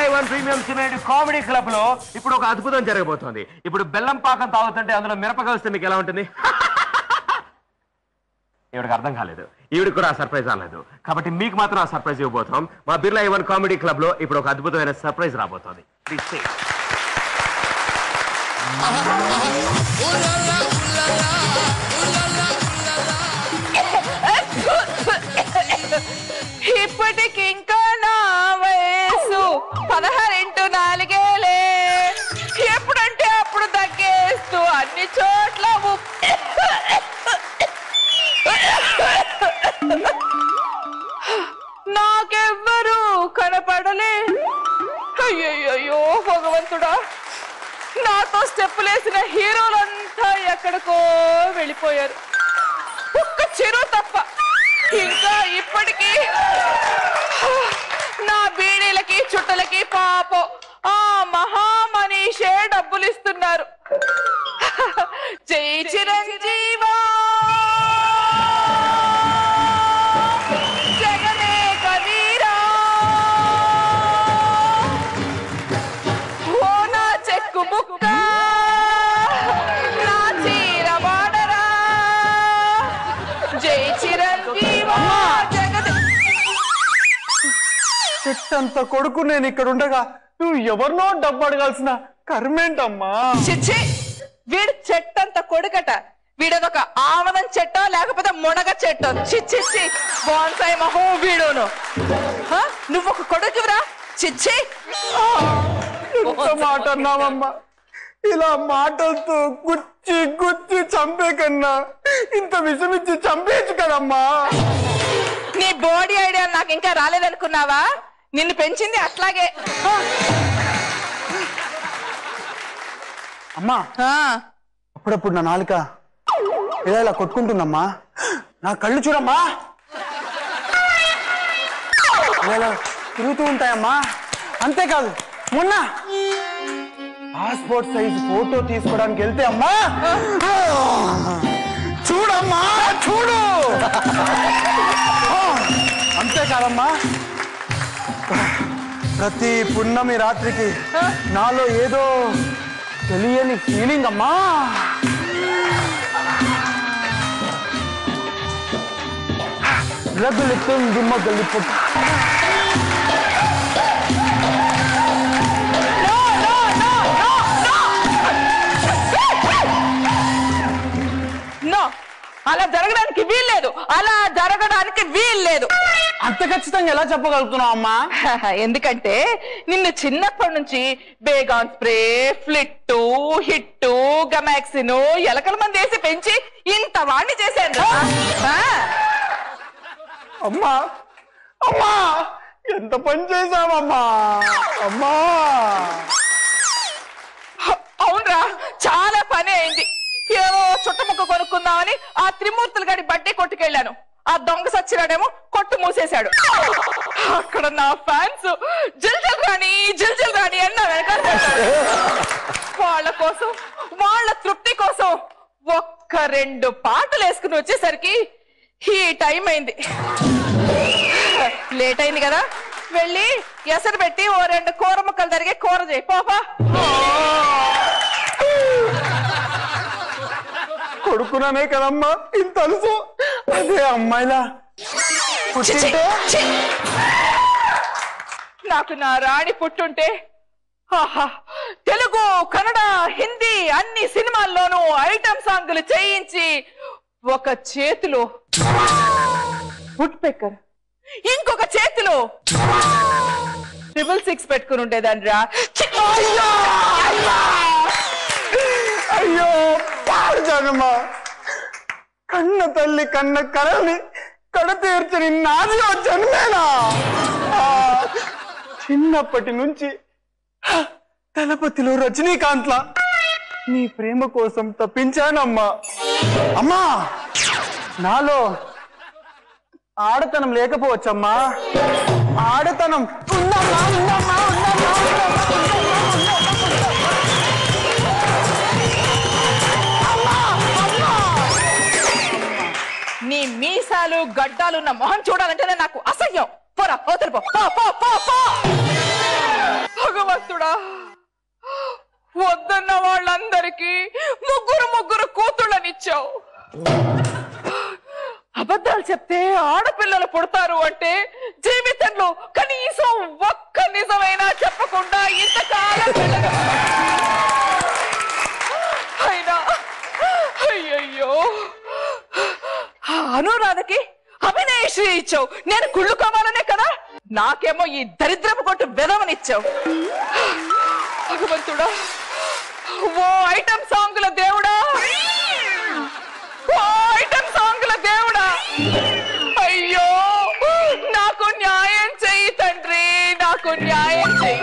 Birla one premium cement comedy club లో ఇప్పుడు ఒక అద్భుతం జరగబోతోంది. ఇప్పుడు బెల్లం పాకం తాగుతుంటే అందులో మిరప కలిస్తే మీకు ఎలా ఉంటుంది? ఈవిడికి అర్థం కాలేదు, ఈవిడికి కూడా ఆ సర్ప్రైజ్ రాలేదు. కాబట్టి మీకు మాత్రం ఆ సర్ప్రైజ్ ఇవ్వబోతాం. మా బిర్లా వన్ కామెడీ క్లబ్ లో ఇప్పుడు ఒక అద్భుతమైన సర్ప్రైజ్ రాబోతోంది. ఇప్పటికి ఇంకా నా వయసు 16 ఎప్పుడంటే అప్పుడు తగ్గేస్తూ అన్ని చోట్ల నాకెవ్వరూ కనపడలే. అయ్యయ్యో భగవంతుడా, నాతో స్టెప్పులేసిన హీరోలంతా ఎక్కడికో వెళ్ళిపోయారు, ఒక్క చిరు తప్ప. ఇంకా ఇప్పటికీ నా బీడీలకి చుట్టలకి పాపం ఆ మహామనీషే డబ్బులు ఇస్తున్నారు. జై చిరంజీవా, జగమే కవీరా, ఓ నా చెక్కు బుక్క, నా చీర వాడరా, జై చిరంజీవా. చెట్టంత కొడుకు నేను ఇక్కడ ఉండగా నువ్వు ఎవరినో డబ్బు అడగాల్సిన కర్మేంటమ్మా? చిచ్చి, వీడు చెట్టంత కొడుకట. వీడదొక ఆమదం చెట్టో లేకపోతే మునగ చెట్టో. చిచ్చి బోన్సాయి మహో వీడును. నువ్వు ఒక కొడుకురా. చిచ్చి, మాట అన్నావమ్మా. ఇలా మాటలతో గుచ్చి గుచ్చి చంపే కన్నా ఇంత విషమిచ్చి చంపేచ్చు కదమ్మా. నీ బాడీ ఐడియా నాకు ఇంకా రాలేదనుకున్నావా? నిన్ను పెంచింది అట్లాగే. అమ్మా, అప్పుడప్పుడు నా నాలుక ఇలా కొట్టుకుంటుందమ్మా. నా కళ్ళు చూడమ్మా, ఇలా తిరుగుతూ ఉంటాయమ్మా. అంతేకాదు, మొన్న పాస్పోర్ట్ సైజ్ ఫోటో తీసుకోవడానికి వెళ్తే అమ్మా, చూడమ్మా చూడు. అంతేకాదమ్మా, ప్రతి పున్నమి రాత్రికి నాలో ఏదో తెలియని ఫీలింగ్ అమ్మా. రగులుతుంది మొదలు అలా జరగడానికి వీల్లేదు, అలా జరగడానికి వీల్లేదు. అంత ఖచ్చితంగా ఎలా చెప్పగలుగుతున్నావు అమ్మా? ఎందుకంటే నిన్ను చిన్నప్పటి నుంచి బేగాన్ స్ప్రే, ఫ్లిట్టు, హిట్టు, గమాక్సిన్, ఎలకల మంది వేసి పెంచి ఇంత వాణ్ణి చేశాను. అమ్మా అమ్మా, ఎంత పని చేశావమ్మా అమ్మా. అవునరా, చాలా పని అయింది. ఏవో చుట్టముక్క కొనుక్కుందామని ఆ త్రిమూర్తులు గడి బడ్డీ కొట్టుకెళ్ళాను. ఆ దొంగ సచ్చినాడేమో కొట్టు మూసేశాడు. అక్కడ నా ఫ్యాన్స్ జిల్జల్ రాణి అన్న వెనకాల వాళ్ళ కోసం, వాళ్ళ తృప్తి కోసం ఒక్క 2 పాటలు వేసుకుని వచ్చేసరికి ఈ టైం అయింది. లేట్ అయింది కదా, వెళ్ళి ఎసరు పెట్టి ఓ 2 కూర ముక్కలు తరిగే కూర చేయి పోపా. కొడుకున్నానే కదమ్మా ఇంత అలుసు. అదే అమ్మాయిలా నాకు నా రాణి పుట్టుంటే ఆహా, తెలుగు, కన్నడ, హిందీ అన్ని సినిమాల్లోనూ ఐటమ్ సాంగులు చేయించి ఒక చేతిలో వుడ్ పెక్కర్, ఇంకొక చేతిలో 666 పెట్టుకుని ఉండేదాన్ని రా. అయ్యో పాడుజానమ్మా, కన్న తల్లి కన్న కళని కడతీర్చని నాది జన్మేనా? చిన్నప్పటి నుంచి తలపతిలో రజనీకాంత్లా నీ ప్రేమ కోసం తప్పించానమ్మా. అమ్మా, నాలో ఆడతనం లేకపోవచ్చమ్మా, ఆడతనం ఉందమ్మా. నీ మీసాలు గడ్డాలు ఉన్న మొహం చూడాలంటేనే నాకు అసహ్యం. పోరా, అవతల పో. అబద్ధాలు చెప్తే ఆడపిల్లలు పుడతారు అంటే జీవితంలో కనీసం ఒక్క నిజమైనా చెప్పకుండా ఇంతకాలం అయినా అయ్యయ్యో అనురాధకి అభినయశ్రీ ఇచ్చావు, నేను కుళ్ళు కావాలనే కదా, నాకేమో ఈ దరిద్రపు కొట్టు వెదవనిచ్చావు. భగవంతుడా, ఓ ఐటమ్ సాంగుల దేవుడా, ఓ ఐటమ్ సాంగుల దేవుడా, అయ్యో నాకు న్యాయం చెయ్యి తండ్రి, నాకు న్యాయం చెయ్యి.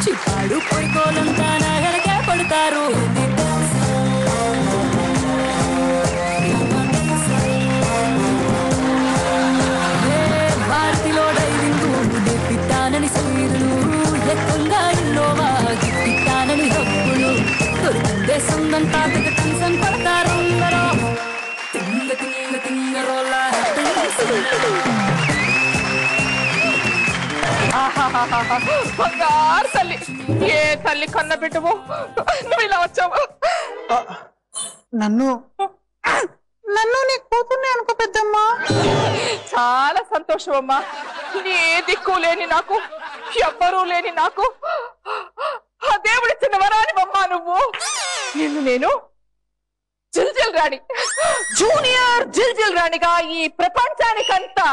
చిప్పాడు పొడికోలంతా నాగరికే పడతారు. భారతిలో డైవింగ్ దిప్పిస్తానని సైర్లు, ఎక్కంగా ఇల్లోవా దిప్పిస్తానని హక్కులు, దొరికిందే సందంతా టెన్షన్ పడతారు. తింగ తింగ తింగరోలా బంగారు తల్లి, ఏ తల్లి కన్న బిడ్డవో నువ్వు ఇలా వచ్చావు. నన్ను నీ కూతుర్ని అనుకో పెద్దమ్మా. చాలా సంతోషం అమ్మా. నీ దిక్కు లేని నాకు, ఎవ్వరూ లేని నాకు ఆ దేవుడిచ్చిన వరానివమ్మా నువ్వు. నేను జిల్జిల్ రాణి, జూనియర్ జిల్జిల్ రాణిగా ఈ ప్రపంచానికంతా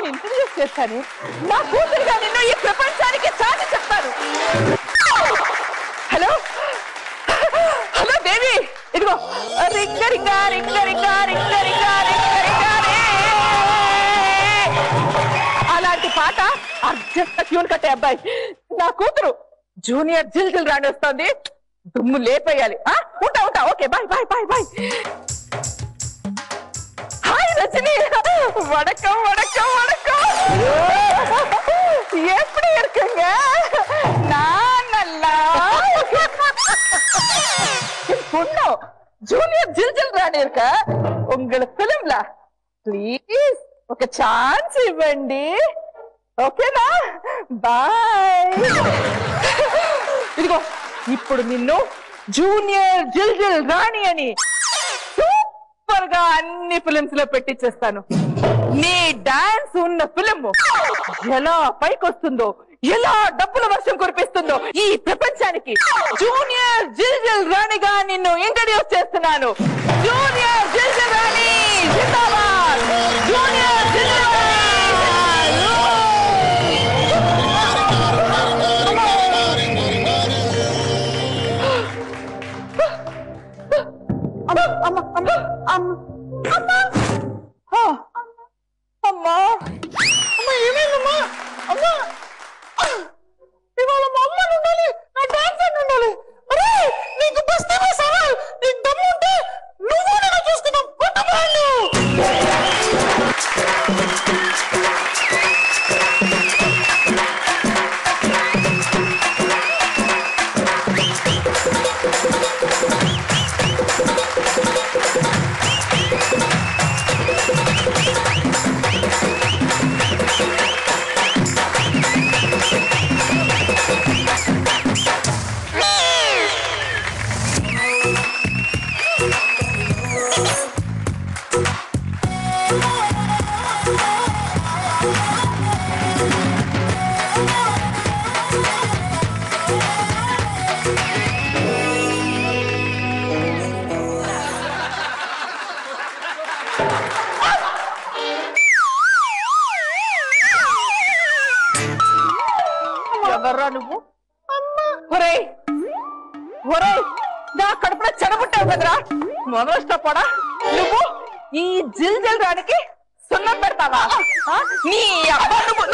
ఇంట్రడ్యూస్ చేస్తాను. నా కూతురుగా నిన్ను ఈ ప్రపంచానికి చాటి చెప్తాను. హలో హలో దేవి, ఇదిగో రింగ రింగ రింగ రింగ రింగ రింగ రింగ రింగ రే. అలాంటి పాట అర్జెంట్ ట్యూన్ కట్టే అబ్బాయి. నా కూతురు జూనియర్ జిల్జిల్ రాణి వస్తుంది, దుమ్ము లేపేయాలి. ఉంటా ఉంటా, okay bye bye bye bye. Hi Rajini, వణకం వణకం వణకం. எப்படி இருக்குங்க? நான் நல்லா பொண்ணு ஜூனியர் ஜில்ஜில் ராணி இருக்க உங்களை பிலிம்ல ప్లీజ్ ఒక ఛాన్స్ ఇవ్వండి, ఓకేనా? బాయ్. ఇదిగో ఇప్పుడు నిన్ను జూనియర్ జిల్జిల్ రాణి అని సూపర్ గా అన్ని ఫిలిమ్స్ లో పెట్టించేస్తాను. నీ డాన్స్ ఉన్న ఫిలిం ఎలా పైకొస్తుందో, ఎలా డబ్బుల వర్షం కురిపిస్తుందో ఈ ప్రపంచానికి జూనియర్ జిల్జిల్ రాణిగా నిన్ను ఇంట్రడ్యూస్ చేస్తున్నాను. జూనియర్ జిల్జిల్ రాణి జిందాబాద్, జూనియర్ జిల్జిల్ రాణి. అమ్మా ఏమైందమ్మా? అమ్మా ఇవాళ మా అమ్మ ఉండాలి, నా డాన్స్ ఉండాలి. అరే నీకు బస్తీ సవాల్, నీకు దమ్ము ఉంటే నువ్వు నేను చూసుకుందాం. కొట్టబాళ్ళు ఎవర్రా నువ్వు? ఒరేయ్ ఒరేయ్, నా కడుపులో చెడబుట్టావు కదరా మొదలష్టపడా. నువ్వు ఈ జిల్జిల్ రానికి సున్నం పెడతావా? నీ అబ్బా నువ్వు